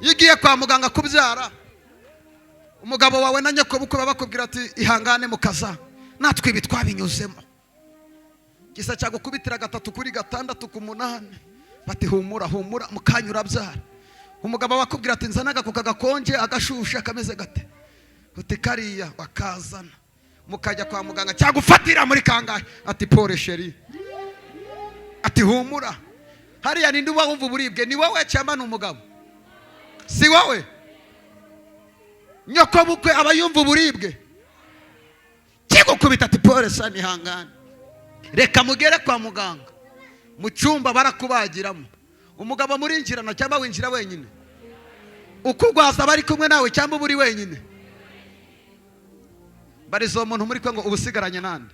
iyo ugiye kwa muganga kubyara, umugabo wawe na nyoko bukwe bakubwira ati ihangane mukaza, natwe ibi twabinyuzemo. Gisa cyagukubitira 3 kuri 6 ku 8, bati humura humura mukanya urabyara. Umugabo wakubwira ati nzanaga kukagakonje agashushe akameze gate, uti kariya bakazana, mukajya kwa muganga cyagufatira muri kangahe, ati pole sheri, ati humura. Hariya ninde uba wumva uburibwe, ni wowe cyangwa n'umugabo? Si wowe. Nyoko bukwe aba yumva uburibwe, kigukubita ati pole sana ihangane, reka mugere kwa muganga. Mu cyumba barakubagiramo, umugabo murinjirana cyangwa winjira wenyine? Ukugwaza bari kumwe nawe cyangwa buri wenyine? Barizo umuntu muri kwe ngo ubusigaranye nande?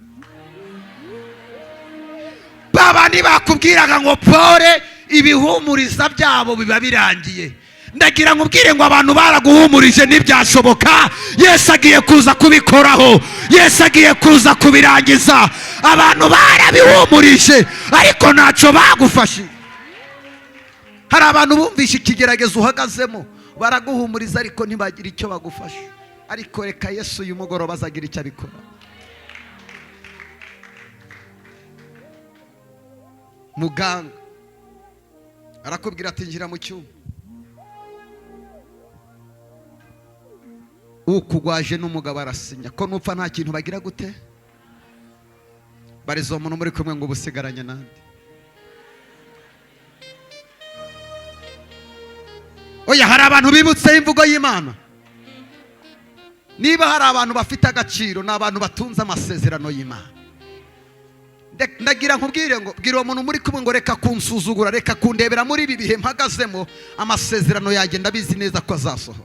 Babandi bakubwiraga ngo pole, ibihumuriza byabo biba birangiye. Ndagira nkubwire ngo abantu baraguhumurije ntibyashoboka. Yesu agiye kuza kubikoraho, Yesu agiye kuza kubirangiza. Abantu barabihumurije ariko ntacyo bagufashe. Hari abantu bumvishe ikigeragezo uhagazemo, baraguhumuriza ariko ntibagira icyo bagufasha. Ariko reka Yesu uyu mugoroba azagira icyo abikora. Muganga arakubwira ati ngira mu cyumba, ukugwaje n'umugabo arasinya ko nupfa nta kintu bagira gute. Barizo umuntu muri kumwe ngo ubusigaranye nande? Oya, hari abantu bibutse imvugo y'Imana. Niba hari abantu bafite agaciro, ni abantu batunze amasezerano y'Imana. Ndagira nkubwire ngo bwira uwo muntu muri kumwe ngo reka kunsuzugura, reka kundebera muri ibi bihe mpagazemo, amasezerano yagenda bizi neza ko azasohora.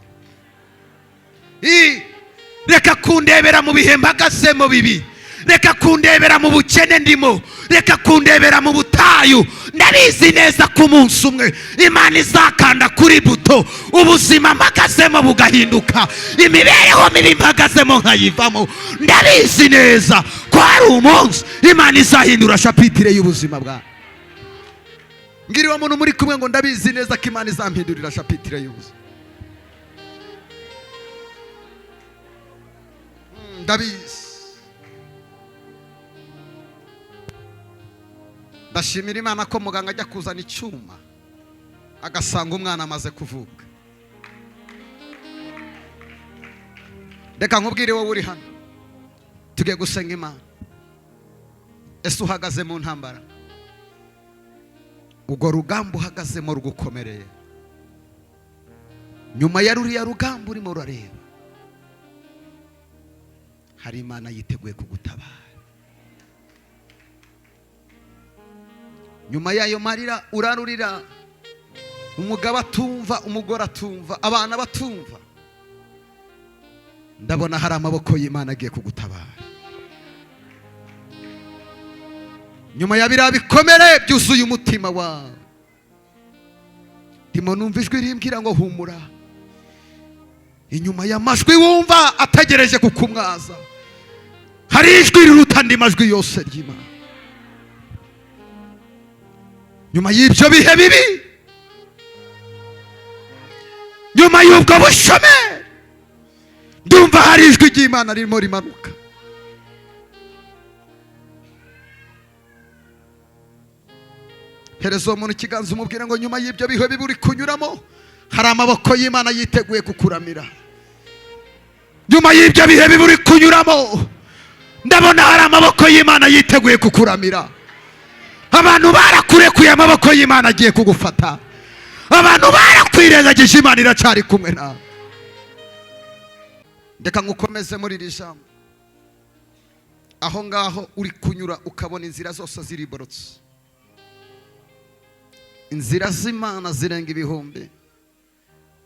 Reka kundebera mu bihe mpagazemo bibi, reka kundebera mu bukene ndimo, reka kundebera mu butayu. Ndabizi neza ko umunsi umwe Imana izakanda kuri buto, ubuzima mpagazemo bugahinduka, imibereho mibi mpagazemo nkayivamo. Ndabizi neza ko hari umunsi Imana izahindura shapitire y'ubuzima bwawe. Ngiri wa muntu muri kumwe ngo ndabizi neza ko Imana izampindurira shapitire y'ubuzima. Ndabizi. Ndashimira Imana ko muganga ajya kuzana icyuma agasanga umwana amaze kuvuka. Reka nkubwire wowe uri hano, tugiye gusenga Imana. Ese uhagaze mu ntambara, ubwo rugamba uhagazemo rugukomereye, nyuma ya ruriya rugamba urimo urareba, hari Imana yiteguye kugutabara. Nyuma yayo marira urarurira, umugabo atumva, umugore atumva, abana batumva, ndabona hari amaboko y'Imana agiye kugutabara. Nyuma ya biriya bikomere byuzuye umutima wawe, ndimo numva ijwi rimbwira ngo humura. Inyuma y'amajwi wumva ategereje kukumwaza, hari ijwi riruta andi majwi yose ry'Imana. Nyuma y'ibyo bihe bibi, nyuma y'ubwo bushomeri, ndumva hari ijwi ry'Imana ririmo rimanuka. Hereza umuntu ikiganza umubwira ngo nyuma y'ibyo bihe bibi uri kunyuramo, hari amaboko y'Imana yiteguye kukuramira. Nyuma y'ibyo bihe bibi uri kunyuramo, ndabona hari amaboko y'Imana yiteguye kukuramira. Abantu barakurekuye, amaboko y'Imana agiye kugufata. Abantu barakwirengagije, Imana iracyari kumwe nawe. Ndeka ngukomeze muri iri jambo. Aho ngaho uri kunyura ukabona inzira zose ziriborotse, inzira z'Imana zirenga ibihumbi,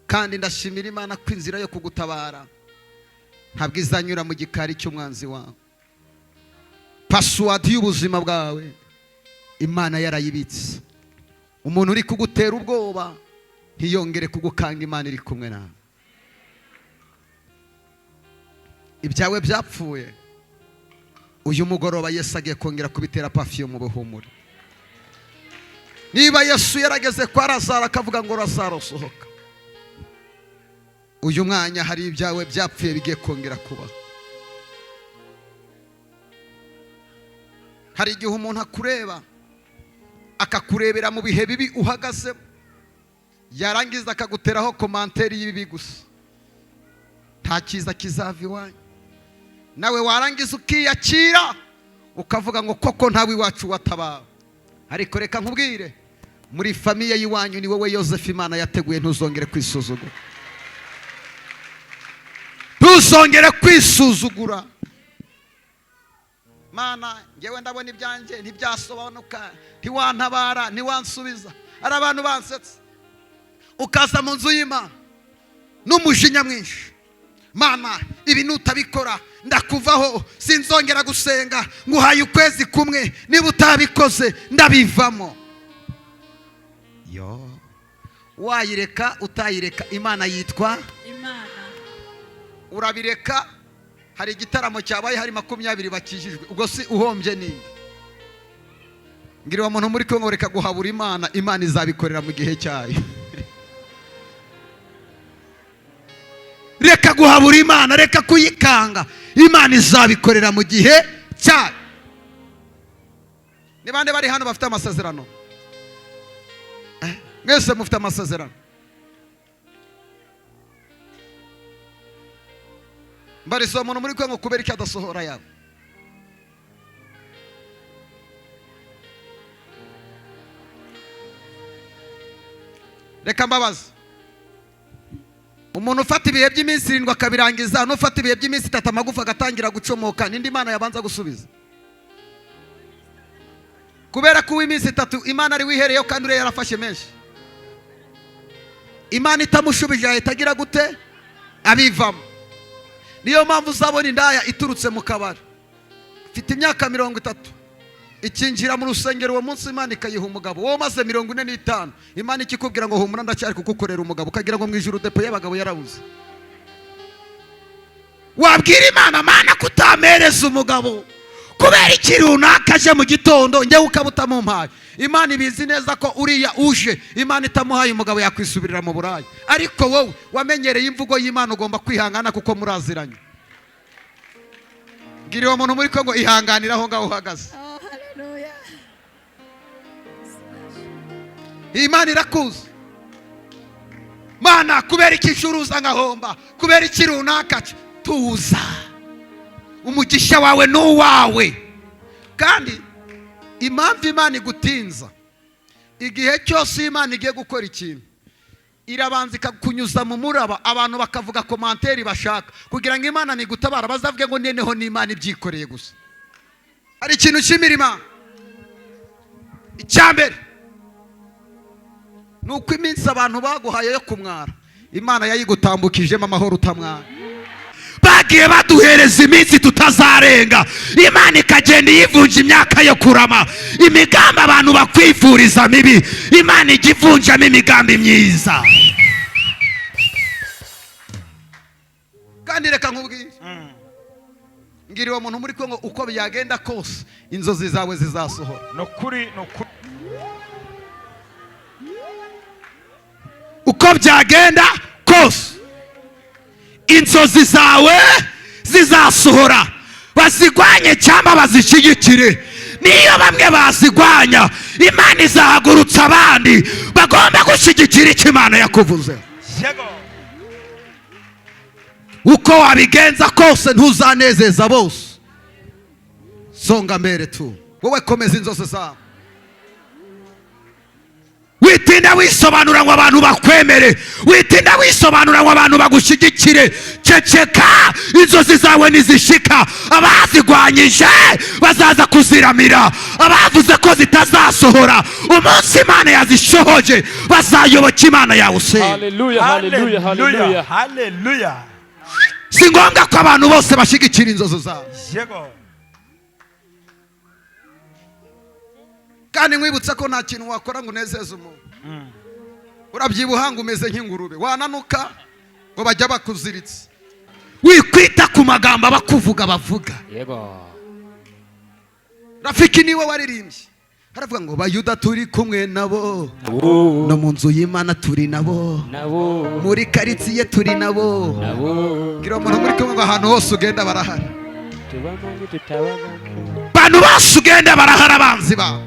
kandi ndashimira Imana ko inzira yo kugutabara ntabwo izanyura mu gikari cy'umwanzi wawe. Password y'ubuzima bwawe Imana yarayibitse. Umuntu uri kugutera ubwoba ntiyongere kugukanga, Imana iri kumwe nawe. Ibyawe byapfuye, uyu mugoroba Yesu agiye kongera kubitera perfume mu buhumure. Niba Yesu yarageze kwa Lazaro akavuga ngo Lazaro sohoka, uyu mwanya hari ibyawe byapfuye bigiye kongera kuba. Hari igihe umuntu akureba akakurebera mu bihe bibi uhagazemo, yarangiza akaguteraho komanteri y'ibibi gusa, nta cyiza kizava iwanyu. Nawe warangiza ukiyakira ukavuga ngo koko ntawe iwacu watabawe. Ariko reka nkubwire, muri famiye y'iwanyu ni wowe Yosefu Imana yateguye, ntuzongere kwisuzugura. Ntuzongere kwisuzugura. Mana, ngewe ndabona ibyanjye ntibyasobanuka, ntiwantabara, ntiwansubiza. Ari abantu bansetse, ukaza mu nzu y'Imana n'umujinya mwinshi. Mana, ibi nutabikora ndakuvaho, sinzongera gusenga, nguhaye ukwezi kumwe, niba utabikoze ndabivamo. Yo, wayireka utayireka, Imana yitwa Imana. Urabireka, hari igitaramo cyabaye hari 20 bakijijwe, ubwo si uhombye ninde? Ngiriwa muntu muri Kongo, reka guhabura Imana, Imana izabikorera mu gihe cyayo. Reka guhabura Imana, reka kuyikanga, Imana izabikorera mu gihe cyayo. Ni bande bari hano bafite amasezerano? Mwese mufite amasezerano? Mbariso umuntu muri Kongo kubera iki adasohora yabo? Reka mbabaza, umuntu ufata ibihe by'iminsi 7 akabirangiza, n'ufata ibihe by'iminsi 3 amagufa agatangira gucomoka, nindi Imana yabanza gusubiza? Kubera ko iminsi 3 Imana ari wihereyeho kandi ure yarafashe menshi, Imana itamushubije ahita agira gute? Abivamo. Niyo mpamvu uzabona indaya iturutse mu kabari, ifite imyaka 30, ikinjira mu rusengero uwo munsi Imana ikayiha umugabo. Wowe maze 45, Imana ikikubwira ngo humura ndacyari kugukorera umugabo, ukagira ngo mu ijuru depo y'abagabo yarabuze. Wabwira Imana, Mana kutamereza umugabo kubera iki runaka aje mu gitondo njye ukabuta mu mpaye. Imana ibizi neza ko uriya uje Imana itamuhaye umugabo yakwisubirira mu burayi. Ariko wowe wamenyereye imvugo y'Imana, ugomba kwihangana kuko muraziranye. Ngiriwe umuntu muri Kongo, ihanganiraho ngaho uhagaze. Oh, hallelujah. Imana irakuzi. Mana kubera iki curuza ngahomba, kubera iki runaka, tuza. Umugisha wawe n'uwawe. Kandi impamvu Imana igutinza, igihe cyose Imana igiye gukora ikintu irabanza ikakunyuza mu muraba, abantu bakavuga komanteri bashaka, kugira ngo Imana nigutabara bazavuge ngo neneho n'Imana ibyikoreye gusa. Hari ikintu cy'imirima. Icyambere nuko iminsi abantu baguhaye yo kumwara, Imana yayigutambukijemo amahoro utamwara. Bagiye baduhereza iminsi tutazarenga, Imana ikagenda yivunja imyaka yo kurama. Imigambi abantu bakwifuriza mibi, Imana igivunjamo imigambi myiza. Kandi reka nkubwire, ngiriwe umuntu muri Kongo, uko byagenda kose inzozi zawe zizasohora. Nokuri. Uko byagenda kose inzozi zawe zizasohora. Bazigwanye cyangwa bazishyigikire, niyo bamwe bazigwanya, Imana izahagurutsa abandi bagomba gushyigikira icyo Imana yakuvuze. Uko wabigenza kose ntuzanezeza bose. Songa mbere tu, wowe komeza inzozi zawe. Witinda wisobanura ngo abantu bakwemere, witinda wisobanura ngo abantu bagushyigikire. Ceceka, inzozi zawe nizishika, abazigwanyije bazaza kuziramira. Abavuze ko zitazasohora, umunsi Imana yazishohoje bazayoboka Imana yawe. Hallelujah, hallelujah, hallelujah, hallelujah. Si ngombwa ko abantu bose bashyigikira inzozi zawe. Yego. Kandi nkwibutsa ko nta kintu wakora ngo unezeze umuntu. Urabyibuhanga umeze nk'ingurube, wananuka ngo bajya bakuziritse. Wikwita ku magambo abakuvuga bavuga. Yego. Rafiki niwe waririmbye haravuga ngo bayuda turi kumwe nabo, no mu nzu y'Imana turi nabo, muri karitsiye turi nabo. Gira umuntu muri kumwe ngo ahantu hose ugenda barahari, abantu bose ugenda barahari abanzi bawe.